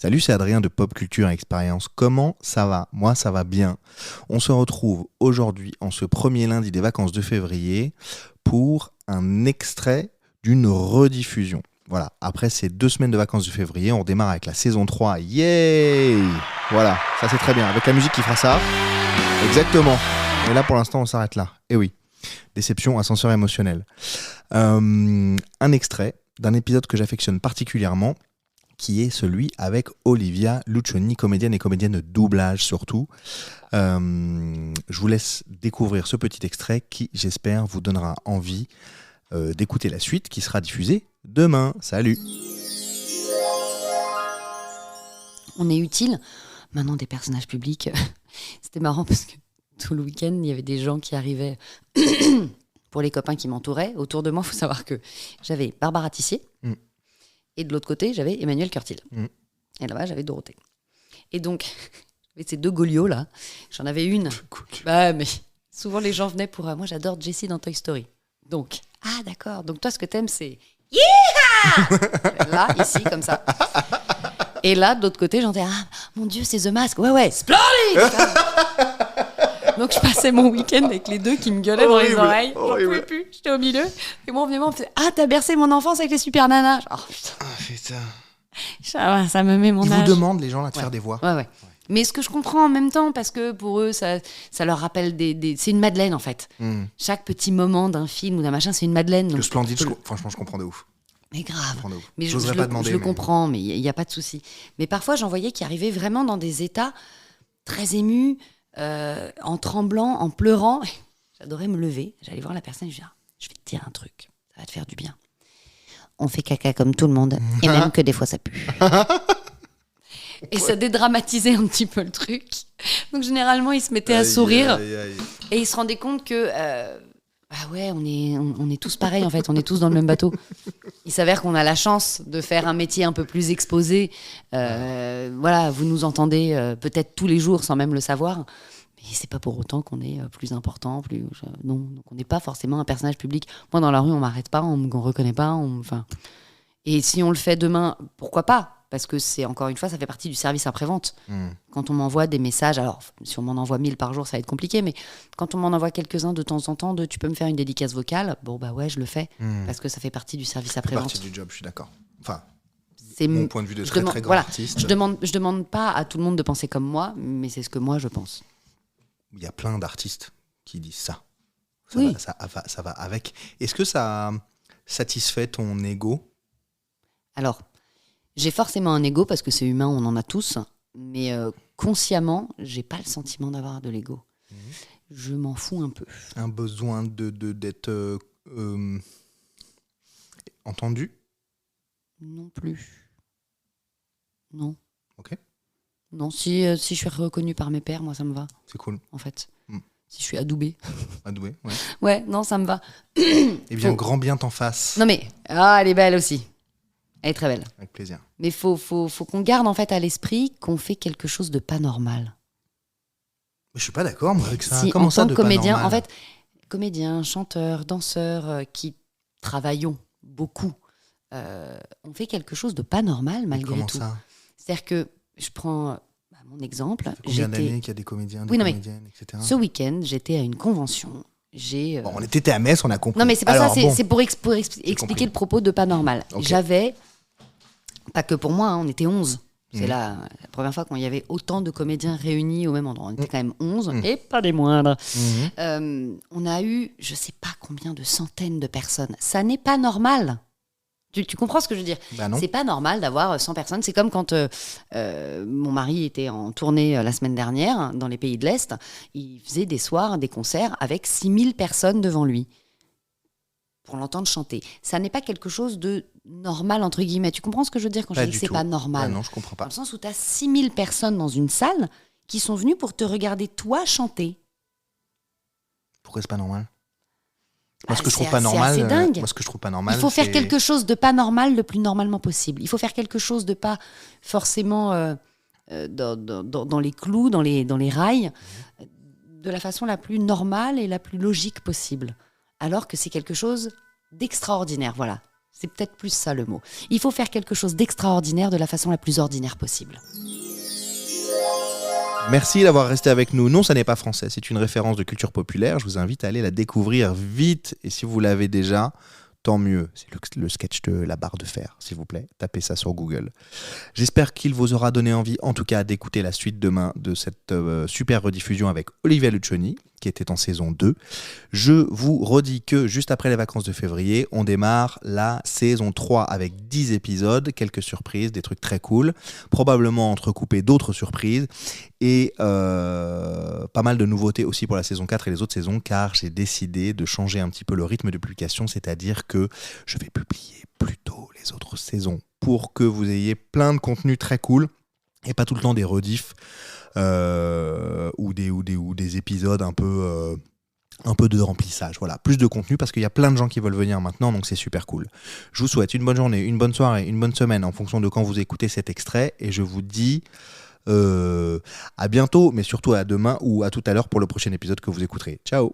Salut, c'est Adrien de Pop Culture Expérience. Comment ça va? Moi, ça va bien. On se retrouve aujourd'hui, en ce premier lundi des vacances de février, pour un extrait d'une rediffusion. Voilà, après ces 2 semaines de vacances de février, on démarre avec la saison 3. Yay! Voilà, ça c'est très bien. Avec la musique qui fera ça. Exactement. Et là, pour l'instant, on s'arrête là. Et oui, déception, ascenseur émotionnel. Un extrait d'un épisode que j'affectionne particulièrement, qui est celui avec Olivia Luccioni, comédienne et comédienne de doublage surtout. Je vous laisse découvrir ce petit extrait qui, j'espère, vous donnera envie d'écouter la suite qui sera diffusée demain. Salut! On est utile. Maintenant, des personnages publics, c'était marrant parce que tout le week-end, il y avait des gens qui arrivaient pour les copains qui m'entouraient. Autour de moi, il faut savoir que j'avais Barbara Tissier. Et de l'autre côté, j'avais Emmanuel Curtil. Et là-bas, j'avais Dorothée. Et donc, ces deux Golios, là, j'en avais une. Bah, mais souvent, les gens venaient pour... moi, j'adore Jessie dans Toy Story. Donc, ah, d'accord. Donc, toi, ce que t'aimes, c'est... Yeeha! Là, ici, comme ça. Et là, de l'autre côté, j'entendais, ah, mon Dieu, c'est The Mask. Ouais, splendide! Donc, je passais mon week-end avec les deux qui me gueulaient dans les oreilles. J'en pouvais plus. J'étais au milieu. Et moi, on venait me faire, ah, t'as bercé mon enfance avec les super nanas. Oh, putain. Ah, putain. Ça me met mon âge. Ils vous demandent, les gens, là, de faire des voix. Ouais. Mais ce que je comprends en même temps, parce que pour eux, ça leur rappelle c'est une Madeleine, en fait. Chaque petit moment d'un film ou d'un machin, c'est une Madeleine. Le Splendide, franchement, je comprends de ouf. Mais grave. Mais je le comprends, mais il n'y a pas de souci. Mais parfois, j'en voyais qui arrivaient vraiment dans des états très émus, en tremblant, en pleurant. J'adorais me lever. J'allais voir la personne et je disais, je vais te dire un truc, ça va te faire du bien. On fait caca comme tout le monde, et même que des fois ça pue. Et ça dédramatisait un petit peu le truc. Donc généralement, ils se mettaient à sourire. Et ils se rendaient compte que... on est tous pareils en fait, on est tous dans le même bateau. Il s'avère qu'on a la chance de faire un métier un peu plus exposé. Voilà, vous nous entendez peut-être tous les jours sans même le savoir. Mais c'est pas pour autant qu'on est plus important, non, donc on n'est pas forcément un personnage public. Moi, dans la rue, on m'arrête pas, on me reconnaît pas. Et si on le fait demain, pourquoi pas? Parce que c'est, encore une fois, ça fait partie du service après-vente. Quand on m'envoie des messages, alors si on m'en envoie 1000 par jour, ça va être compliqué, mais quand on m'en envoie quelques-uns de temps en temps, tu peux me faire une dédicace vocale, bon bah ouais, je le fais, parce que ça fait partie du service après-vente. Ça fait partie du job, je suis d'accord. Enfin, c'est mon point de vue de très grand artiste. Je demande pas à tout le monde de penser comme moi, mais c'est ce que moi je pense. Il y a plein d'artistes qui disent ça. Oui. Ça va avec. Est-ce que ça satisfait ton ego? Alors, j'ai forcément un ego parce que c'est humain, on en a tous, mais consciemment, j'ai pas le sentiment d'avoir de l'ego. Je m'en fous un peu. Un besoin d'être entendu? Non plus. Non. Ok. Non, si je suis reconnue par mes pairs, moi ça me va. C'est cool. En fait. Si je suis adoubée. Adoubée, ouais. Ouais, non, ça me va. Eh bien, grand bien t'en fasse. Non mais, elle est belle aussi. Elle est très belle. Avec plaisir. Mais faut qu'on garde en fait à l'esprit qu'on fait quelque chose de pas normal. Je suis pas d'accord moi avec ça. Si, Comment ça de comédien, pas normal? En fait, comédien, chanteur, danseur, qui travaillons beaucoup, on fait quelque chose de pas normal malgré comment tout. Ça C'est-à-dire que je prends mon exemple. Ça fait combien d'années qu'il y a des comédiens, comédiennes, etc. Ce week-end, j'étais à une convention. Bon, on était à Metz, on a compris. Non, mais c'est pas alors, ça, bon, c'est pour expliquer le propos de pas normal. Okay. J'avais, pas que pour moi, on était 11. C'est la première fois qu'il y avait autant de comédiens réunis au même endroit. On était quand même 11, et pas des moindres. On a eu, je sais pas combien de centaines de personnes. Ça n'est pas normal. Tu comprends ce que je veux dire? Bah non. C'est pas normal d'avoir 100 personnes. C'est comme quand mon mari était en tournée la semaine dernière dans les pays de l'Est. Il faisait des soirs, des concerts avec 6000 personnes devant lui pour l'entendre chanter. Ça n'est pas quelque chose de normal, entre guillemets. Tu comprends ce que je veux dire quand je dis que c'est pas normal? Non, je comprends pas. Dans le sens où tu as 6000 personnes dans une salle qui sont venues pour te regarder toi chanter. Pourquoi c'est pas normal? Moi, ce que je trouve pas normal, il faut faire quelque chose de pas normal le plus normalement possible. Il faut faire quelque chose de pas forcément dans les clous, dans les rails, de la façon la plus normale et la plus logique possible. Alors que c'est quelque chose d'extraordinaire. Voilà. C'est peut-être plus ça le mot. Il faut faire quelque chose d'extraordinaire de la façon la plus ordinaire possible. Merci d'avoir resté avec nous. Non, ça n'est pas français, c'est une référence de culture populaire. Je vous invite à aller la découvrir vite. Et si vous l'avez déjà, tant mieux. C'est le sketch de la barre de fer, s'il vous plaît. Tapez ça sur Google. J'espère qu'il vous aura donné envie, en tout cas, d'écouter la suite demain de cette super rediffusion avec Olivia Luccioni, qui était en saison 2. Je vous redis que juste après les vacances de février, on démarre la saison 3 avec 10 épisodes, quelques surprises, des trucs très cool, probablement entrecoupés d'autres surprises et pas mal de nouveautés aussi pour la saison 4 et les autres saisons, car j'ai décidé de changer un petit peu le rythme de publication, c'est-à-dire que je vais publier plus tôt les autres saisons pour que vous ayez plein de contenus très cool et pas tout le temps des rediffs ou des épisodes un peu de remplissage. Voilà, plus de contenu parce qu'il y a plein de gens qui veulent venir maintenant, donc c'est super cool. Je vous souhaite une bonne journée, une bonne soirée, une bonne semaine en fonction de quand vous écoutez cet extrait et je vous dis à bientôt, mais surtout à demain ou à tout à l'heure pour le prochain épisode que vous écouterez. Ciao!